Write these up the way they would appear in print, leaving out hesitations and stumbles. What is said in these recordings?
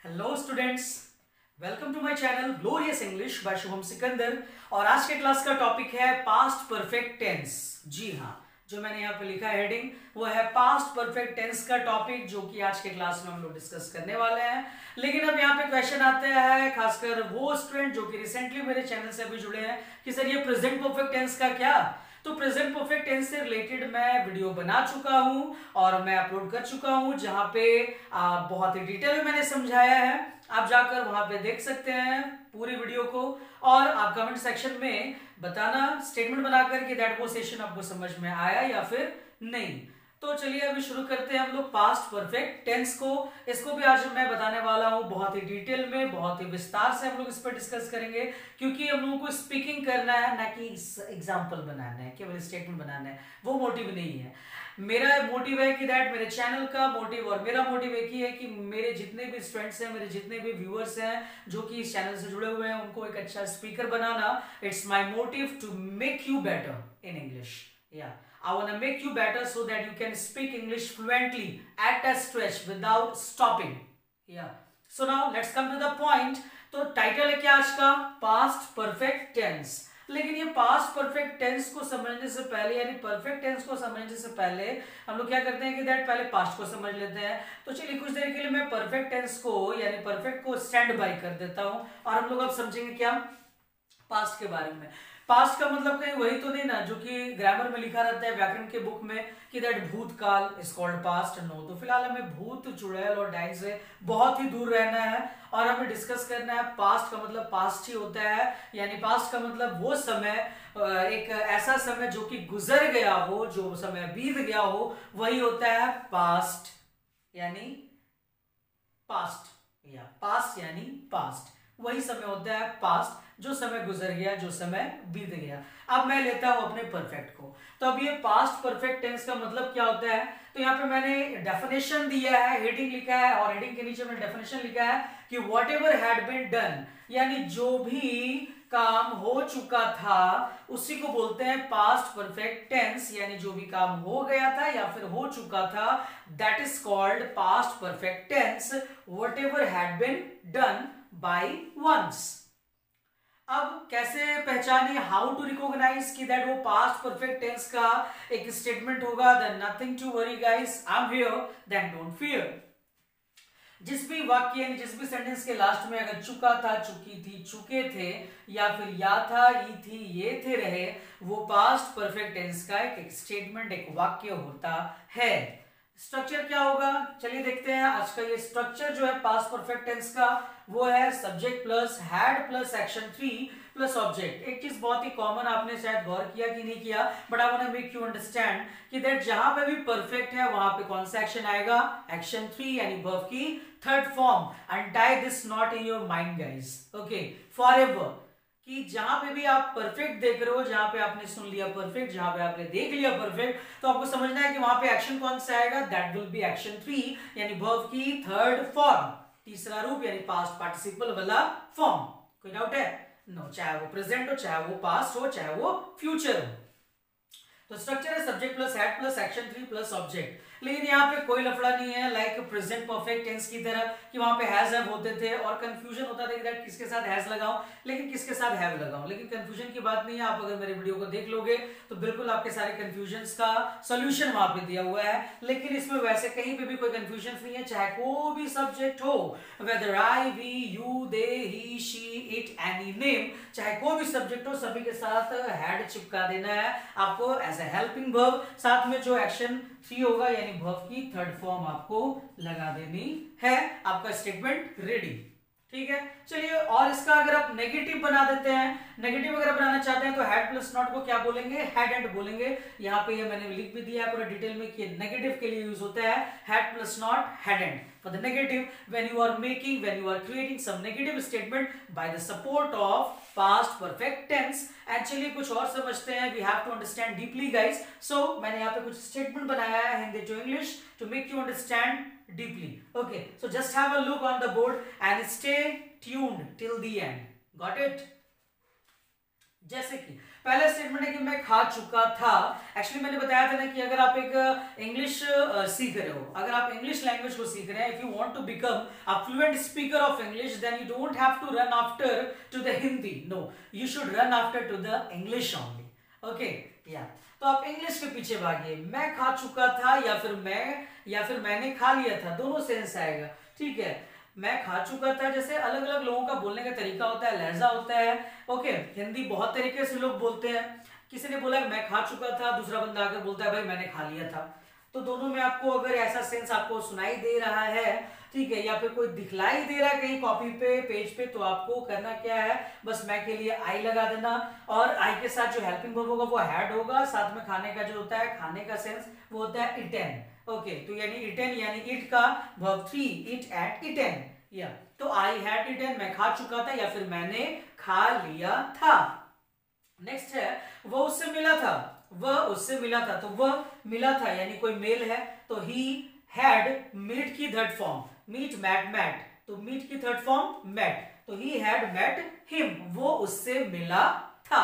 Hello students, welcome to my channel glorious English by Shubham Sikandar. और आज के क्लास का टॉपिक है पास्ट परफेक्ट टेंस। जी हाँ, जो मैंने यहाँ पे लिखा है हेडिंग वो है पास्ट परफेक्ट टेंस का टॉपिक, जो कि आज के क्लास में हम लोग डिस्कस करने वाले हैं। लेकिन अब यहाँ पे क्वेश्चन आते हैं खासकर वो स्टूडेंट जो कि रिसेंटली मेरे चैनल से अभी जुड़े हैं कि सर ये प्रेजेंट परफेक्ट टेंस का क्या। तो प्रेजेंट परफेक्ट टेंस से रिलेटेड मैं वीडियो बना चुका हूं और मैं अपलोड कर चुका हूं, जहां पे बहुत ही डिटेल में मैंने समझाया है। आप जाकर वहां पे देख सकते हैं पूरी वीडियो को, और आप कमेंट सेक्शन में बताना स्टेटमेंट बनाकर कि दैट वो सेशन आपको समझ में आया या फिर नहीं। तो चलिए अभी शुरू करते हैं हम लोग पास्ट परफेक्ट टेंस को। इसको भी आज मैं बताने वाला हूं बहुत ही डिटेल में, बहुत ही विस्तार से हम लोग इस पर डिस्कस करेंगे, क्योंकि हम लोगों को स्पीकिंग करना है, ना कि एग्जाम्पल बनाना है, केवल स्टेटमेंट बनाना है। वो मोटिव नहीं है। मेरा मोटिव है कि दैट मेरे चैनल का मोटिव और मेरा मोटिव एक ही है कि मेरे जितने भी स्टूडेंट्स हैं, मेरे जितने भी व्यूअर्स हैं जो कि इस चैनल से जुड़े हुए हैं, उनको एक अच्छा स्पीकर बनाना। It's my motive to make you better in English. या I want to make you better so that you can speak English fluently at a stretch without stopping. Yeah. So now let's come to the point. तो title है क्या आज का? Past perfect tense. लेकिन ये past perfect tense को समझने से पहले, यानी परफेक्ट टेंस को समझने से पहले हम लोग क्या करते हैं कि दैट पहले पास्ट को समझ लेते हैं। तो चलिए कुछ देर के लिए मैं परफेक्ट टेंस को यानी परफेक्ट को स्टैंड बाय कर देता हूं, और हम लोग अब समझेंगे क्या पास्ट के बारे में। पास्ट का मतलब कहीं वही तो नहीं ना जो कि ग्रामर में लिखा रहता है व्याकरण के बुक में कि दैट भूतकाल इज कॉल्ड पास्ट। नो, तो फिलहाल हमें भूत, चुड़ैल और डाइन से बहुत ही दूर रहना है, और हमें डिस्कस करना है पास्ट का मतलब पास्ट ही होता है। यानी पास्ट का मतलब वो समय, एक ऐसा समय जो कि गुजर गया हो, जो समय बीत गया हो, वही होता है पास्ट। यानी पास्ट, या पास्ट यानी पास्ट, वही समय होता है पास्ट, जो समय गुजर गया, जो समय बीत गया। अब मैं लेता हूं अपने परफेक्ट को। तो अब ये पास्ट परफेक्ट टेंस का मतलब क्या होता है, तो यहाँ पे मैंने डेफिनेशन दिया है, हेडिंग लिखा है, और हेडिंग के नीचे मैंने डेफिनेशन लिखा है कि whatever had been done, यानी जो भी काम हो चुका था उसी को बोलते हैं पास्ट परफेक्ट टेंस। यानी जो भी काम हो गया था या फिर हो चुका था, that is called past perfect tense, whatever had been done by once. अब कैसे पहचाने, हाउ टू रिकॉग्नाइज कि दैट वो पास्ट परफेक्ट टेंस का एक स्टेटमेंट होगा। Then nothing to worry guys, I am here, then don't fear. जिस भी वाक्य यानी जिस भी सेंटेंस के लास्ट में अगर चुका था, चुकी थी, चुके थे, या फिर या था, ई थी, ये थे रहे, वो पास्ट परफेक्ट टेंस का एक स्टेटमेंट, एक वाक्य होता है। स्ट्रक्चर क्या होगा, चलिए देखते हैं। आज का ये स्ट्रक्चर जो है पास्ट परफेक्ट टेंस का, वो है subject plus had plus action 3 plus object. एक चीज बहुत ही कॉमन, आपने शायद गौर किया कि नहीं किया, but I want to make you understand कि दैट जहां पे भी परफेक्ट है वहां पे कौन सा एक्शन आएगा, एक्शन 3 यानी वर्ब की third form. And tie this not in your mind guys, okay, forever, कि जहां पे भी आप परफेक्ट देख रहे हो, जहां पे आपने सुन लिया परफेक्ट, जहां पे आपने देख लिया परफेक्ट, तो आपको समझना है कि वहां पे एक्शन कौन सा आएगा, दैट विल बी एक्शन 3 यानी वर्ब की थर्ड फॉर्म, तीसरा रूप, यानी पास्ट पार्टिसिपल वाला फॉर्म। कोई डाउट है? नो, चाहे वो प्रेजेंट हो, चाहे वो पास्ट हो, चाहे वो फ्यूचर हो। तो स्ट्रक्चर है subject plus had plus action 3 plus object. लेकिन यहाँ पे कोई लफड़ा नहीं है लाइक प्रेजेंट परफेक्ट टेंस की तरह कि वहां पे हैज हैव होते थे और कंफ्यूजन होता था कि दैट किसके साथ हैज लगाऊं लेकिन किसके साथ हैव लगाऊं। लेकिन कंफ्यूजन की बात नहीं है, आप अगर मेरे वीडियो को देख लोगे तो बिल्कुल आपके सारे कंफ्यूजन्स का सॉल्यूशन वहां पे दिया हुआ है। लेकिन इसमें वैसे कहीं पे भी कोई कंफ्यूजन नहीं है, चाहे कोई भी सब्जेक्ट हो, whether I, we, you, they, he, she, it, any name, चाहे कोई भी सब्जेक्ट हो, सभी के साथ हैड चिपका देना है आपको एज ए हेल्पिंग वर्ब। साथ में जो एक्शन 3 होगा यानी वर्ब की थर्ड फॉर्म आपको लगा देनी है। आपका स्टेटमेंट रेडी, ठीक है। चलिए, और इसका अगर आप नेगेटिव बना देते हैं, नेगेटिव अगर बनाना चाहते हैं तो हैड प्लस नॉट को क्या बोलेंगे, हैड एंड बोलेंगे। यहाँ पे ये मैंने लिख भी दिया है पूरा डिटेल में कि नेगेटिव के लिए यूज होता है had plus not, had and. For the negative, when you are creating some negative statement by the support of past perfect tense। Actually कुछ और समझते हैं, we have to understand deeply guys। So मैंने यहाँ पे कुछ statement बनाया है Hindi to English to make you understand deeply। Okay, so just have a look on the board and stay tuned till the end। Got it? जैसे कि पहला statement है कि मैं खा चुका था। एक्चुअली मैंने बताया था ना कि अगर आप एक इंग्लिश सीख रहे हो, अगर आप इंग्लिश लैंग्वेज को सीख रहे हैं, if you want to become a fluent speaker of English, then you don't have to run after to the Hindi, no, you should run after to the English only. Okay, या तो आप English के पीछे भागिए। मैं खा चुका था या फिर मैंने खा लिया था, दोनों सेंस आएगा। ठीक है, मैं खा चुका था, जैसे अलग अलग लोगों का बोलने का तरीका होता है, लहजा होता है। ओके, हिंदी बहुत तरीके से लोग बोलते हैं। किसी ने बोला मैं खा चुका था, दूसरा बंदा आकर बोलता है भाई मैंने खा लिया था। तो दोनों में आपको अगर ऐसा सेंस आपको सुनाई दे रहा है, ठीक है, या फिर कोई दिखलाई दे रहा है कहीं कॉपी पे, पेज पे, तो आपको करना क्या है, बस मैं के लिए आई लगा देना, और आई के साथ जो हेल्पिंग वर्ब होगा वो हैड होगा, साथ में खाने का जो होता है, खाने का सेंस वो होता है इटेन। ओके, तो यानी इटेन यानी इट का वर्ब 3, इट एट इटेन, या तो आई हैड इटेन, मैं खा चुका था या फिर मैंने खा लिया था। नेक्स्ट है वो उससे मिला था, वह उससे मिला था, तो वह मिला था यानी कोई मेल है, तो ही हैड मीट की third form, meet met met, तो मीट की थर्ड फॉर्म मैट, तो ही हैड मैट हिम, वो उससे मिला था।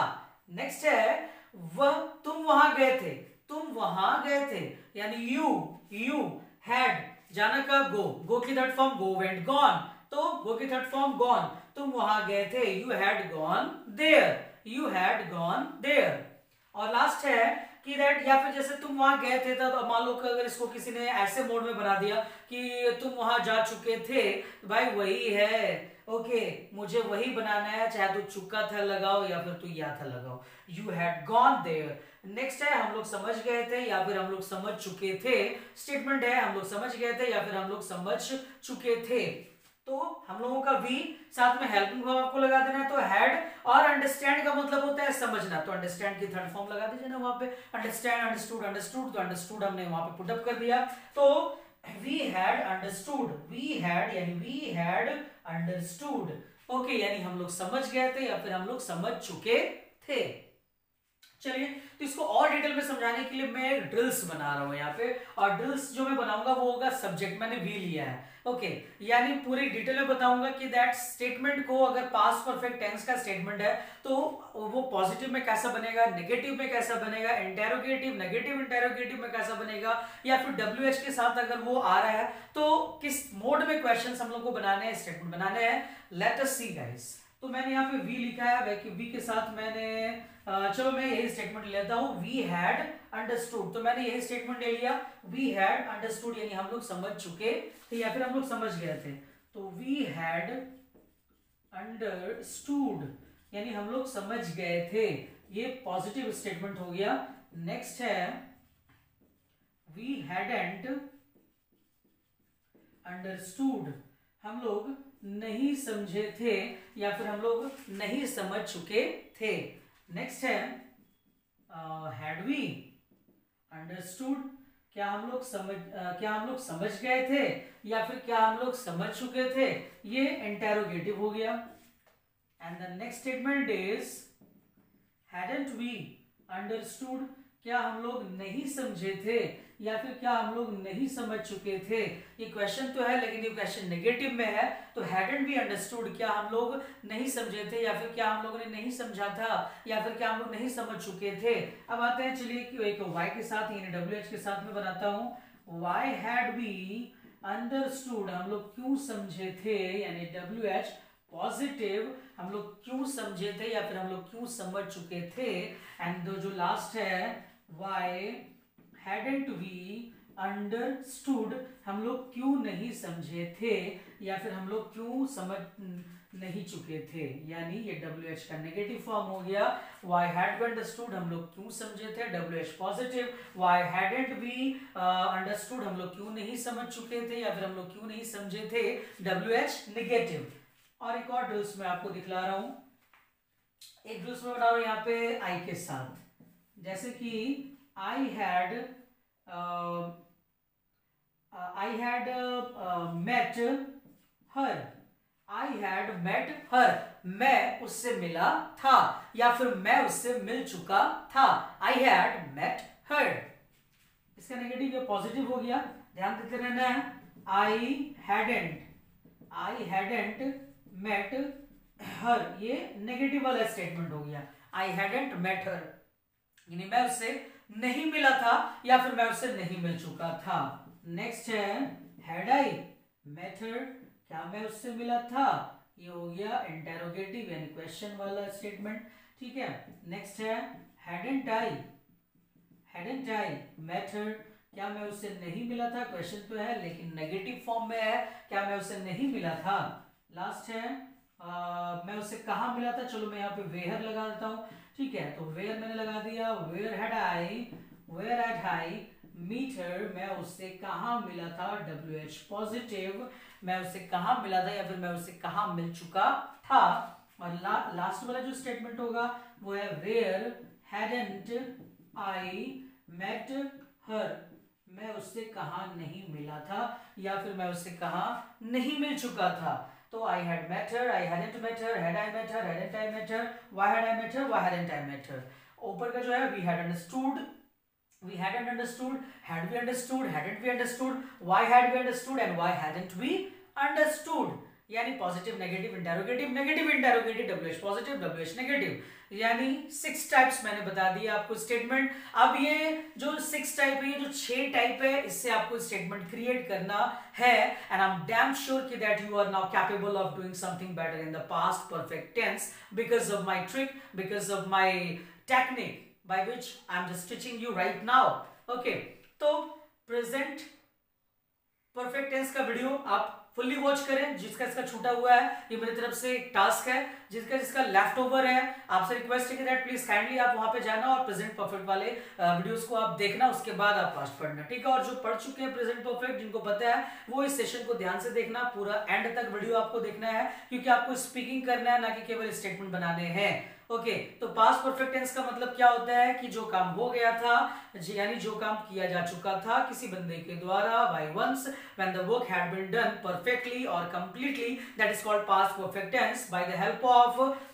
नेक्स्ट है वह तुम वहां गए थे, तुम वहां गए थे, यानी यू हैड, जाना का गो की third form go went gone, तो गो की थर्ड फॉर्म गॉन, तुम वहां गए थे, you had gone there, you had gone there. और लास्ट है कि दैट, या फिर जैसे तुम वहां गए थे, तो मान लो कि अगर इसको किसी ने ऐसे मोड में बना दिया कि तुम वहां जा चुके थे, तो भाई वही है। ओके, मुझे वही बनाना है, चाहे तो चुका था लगाओ या फिर तू या था लगाओ, you had gone there. Next है हम लोग समझ गए थे या फिर हम लोग समझ चुके थे, स्टेटमेंट है हम लोग समझ गए थे या फिर हम लोग समझ चुके थे। तो हम लोगों का भी साथ में हेल्पिंग वर्ब आपको लगा देना है, तो हैड और अंडरस्टैंड का मतलब होता है समझना, तो अंडरस्टैंड की थर्ड फॉर्म लगा दीजिए ना वहां पे, अंडरस्टैंड, अंडरस्टूड, अंडरस्टूड, तो अंडरस्टूड हमने वहां पे पुट अप कर दिया, तो we had understood, we had यानी वी हैड अंडरस्टूड। ओके, यानी हम लोग समझ गए थे या फिर हम लोग समझ चुके थे। चलिए, तो इसको और डिटेल में समझाने के लिए मैं ड्रिल्स बना रहा हूं यहाँ पे, और ड्रिल्स जो मैं बनाऊंगा वो होगा सब्जेक्ट, मैंने वी लिया है। ओके, यानी पूरी डिटेल में बताऊंगा कि दैट स्टेटमेंट को, अगर पास्ट परफेक्ट टेंस का स्टेटमेंट है तो वो पॉजिटिव में कैसा बनेगा, नेगेटिव में कैसा बनेगा, इंटेरोगेटिव, नेगेटिव इंटेरोगेटिव में कैसा बनेगा, या फिर WH के साथ अगर वो आ रहा है तो किस मोड में क्वेश्चंस हम लोग को बनाने हैं, स्टेटमेंट बनाने हैं। लेट अस सी गाइस, तो मैंने यहाँ पे वी लिखा है, वी के साथ मैंने चलो मैं यही स्टेटमेंट लेता हूं, वी हैड अंडरस्टूड, तो मैंने यही स्टेटमेंट ले लिया, वी हैड अंडरस्टूड यानी हम लोग समझ चुके थे या फिर हम लोग समझ गए थे, तो वी हैड अंडरस्टूड यानी हम लोग समझ गए थे, ये पॉजिटिव स्टेटमेंट हो गया। नेक्स्ट है वी हैडंट अंडरस्टूड, हम लोग नहीं समझे थे या फिर हम लोग नहीं समझ चुके थे। नेक्स्ट है हैड वी अंडरस्टूड, क्या हम लोग समझ गए थे या फिर क्या हम लोग समझ चुके थे, ये इंटेरोगेटिव हो गया। And the next statement is hadn't we understood, क्या हम लोग नहीं समझे थे या फिर क्या हम लोग नहीं समझ चुके थे। ये क्वेश्चन तो है लेकिन ये क्वेश्चन नेगेटिव में है, तो हैडंट बी अंडरस्टूड, क्या हम लोग नहीं समझे थे या फिर क्या हम लोगों ने नहीं समझा था या फिर क्या हम लोग नहीं समझ चुके थे। अब आते हैं, चलिए एक वाई के साथ यानी WH के साथ में बनाता हूं, वाई हैड वी अंडरस्टूड, हम लोग क्यों समझे थे, यानी WH पॉजिटिव, हम लोग क्यों समझे थे या फिर हम लोग क्यों समझ चुके थे। एंड जो लास्ट है why hadn't we understood, हम लोग क्यों नहीं समझे थे या फिर हम लोग क्यों समझ नहीं चुके थे, यानी ये WH का नेगेटिव फॉर्म हो गया। why had we understood, हम लोग क्यों समझे थे, WH positive. why hadn't we understood, हम लोग क्यों नहीं समझ चुके थे या फिर हम लोग क्यों नहीं समझे थे, WH नेगेटिव। और एक और ड्रिल्स में आपको दिखला रहा हूं, एक ड्रिल्स में बना रहा हूं यहाँ पे आई के साथ, जैसे कि I had met her, I had met her, मैं उससे मिला था या फिर मैं उससे मिल चुका था, आई हैड मेट हर। इसका नेगेटिव या पॉजिटिव हो गया, ध्यान देते रहना है। आई हैडेंट मेट हर, ये नेगेटिव वाला स्टेटमेंट हो गया। आई हैडंट मेट हर, यानी मैं उससे नहीं मिला था या फिर मैं उससे नहीं मिल चुका था। नेक्स्ट है हैड आई मेट हर, क्या मैं उससे मिला था, ये हो गया इंटेरोगेटिव यानी क्वेश्चन वाला स्टेटमेंट, ठीक है। नेक्स्ट है हैडंट आई मेट हर, क्या मैं उससे नहीं मिला था, क्वेश्चन तो है लेकिन नेगेटिव फॉर्म में है, क्या मैं उससे नहीं मिला था। लास्ट है मैं उससे कहाँ मिला था, चलो मैं यहाँ पे वेयर लगा देता हूँ, ठीक है। तो वेयर मैंने लगा दिया, where had I meet her, मैं उससे कहाँ मिला था, WH पॉजिटिव, मैं उससे कहाँ मिला था या फिर मैं उससे कहाँ मिल चुका था। और लास्ट वाला जो स्टेटमेंट होगा वो है where hadn't I met her, मैं उससे कहाँ नहीं मिला था या फिर मैं उससे कहाँ नहीं मिल चुका था। तो I had met her, I hadn't met her, had I met her, hadn't I met her, why had I met her, why hadn't I met her. ऊपर का जो है we had understood, we hadn't understood, had we understood, hadn't we understood, why had we understood and why hadn't we understood, यानी positive negative interrogative, WH positive WH negative, यानी 6 types मैंने बता दिया आपको स्टेटमेंट। अब ये जो 6 टाइप है, ये जो 6 टाइप है, इससे आपको स्टेटमेंट क्रिएट करना है and I am damn sure कि that you are now capable of doing something better in the past perfect tense because of my trick, because of my technique by which I am just teaching you right now. Okay, तो present perfect tense का video आप fully watch करें, जिसका इसका छूटा हुआ है ये मेरी तरफ से एक टास्क है, जिसका लेफ्ट ओवर है आपसे रिक्वेस्ट है कि दैट प्लीज काइंडली आप वहां पे जाना और प्रेजेंट परफेक्ट वाले वीडियोस को आप देखना, उसके बाद आप पास्ट पढ़ना, ठीक है। और जो पढ़ चुके हैं प्रेजेंट परफेक्ट, जिनको पता है, वो इस सेशन को ध्यान से देखना, पूरा एंड तक वीडियो आपको देखना है, क्योंकि आपको स्पीकिंग करना है, ना कि केवल स्टेटमेंट बनाने हैं। ओके, तो पास्ट परफेक्ट टेंस का मतलब क्या होता है कि जो काम हो गया था, यानी जो काम किया जा चुका था किसी बंदे के द्वारा, by once when the work had been done perfectly or completely, that is called past perfect tense by the help of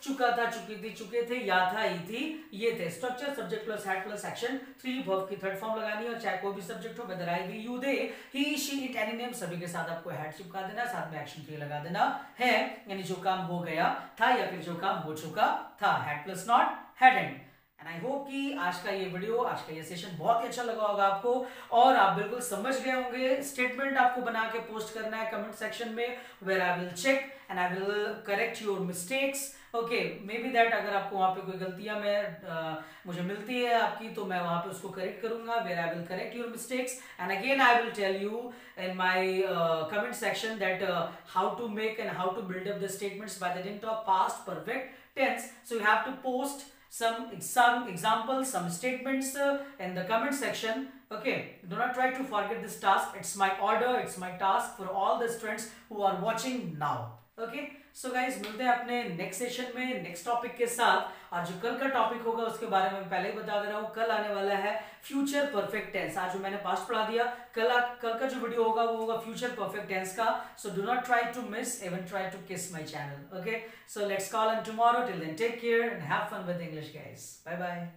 चुका था, चुकी थी, चुके थे, या था, ई थी, ये थे। Structure subject plus had plus action, 3 verb की थर्ड फॉर्म लगानी है, और चाहे कोई भी सब्जेक्ट हो, whether I, we, you, they, he, she, it, any name, सभी के साथ आपको हैड चिपका देना, साथ में एक्शन 3 लगा देना है, यानी जो काम हो गया था या फिर जो काम हो चुका था, had plus not hadn't. And I hope कि आज का ये वीडियो, आज का ये सेशन बहुत ही अच्छा लगा होगा आपको, और आप बिल्कुल समझ गए होंगे। स्टेटमेंट आपको बना के पोस्ट करना है कमेंट सेक्शन में, where I will check and I will correct your mistakes. Okay, maybe that अगर आपको वहां पे कोई गलतियां मुझे मिलती है आपकी, तो मैं वहां पे उसको करेक्ट करूंगा, where I will correct your mistakes and again I will tell you in my comment section that how to make and how to build up the statements by the hint of past perfect tense. So you have to post some examples, some statements in the comment section. Okay, do not try to forget this task. It's my order, it's my task for all the students who are watching now. Okay, so guys, मिलते हैं अपने next session में next topic के साथ। और जो कल का टॉपिक होगा उसके बारे में पहले ही बता दे रहा हूँ, कल आने वाला है फ्यूचर परफेक्ट टेंस। आज जो मैंने पास्ट पढ़ा दिया, कल का जो वीडियो होगा वो होगा फ्यूचर परफेक्ट टेंस का। So do not try to miss, even try to kiss my channel. Okay, so let's call on tomorrow, till then take care and have fun with English guys. Bye bye.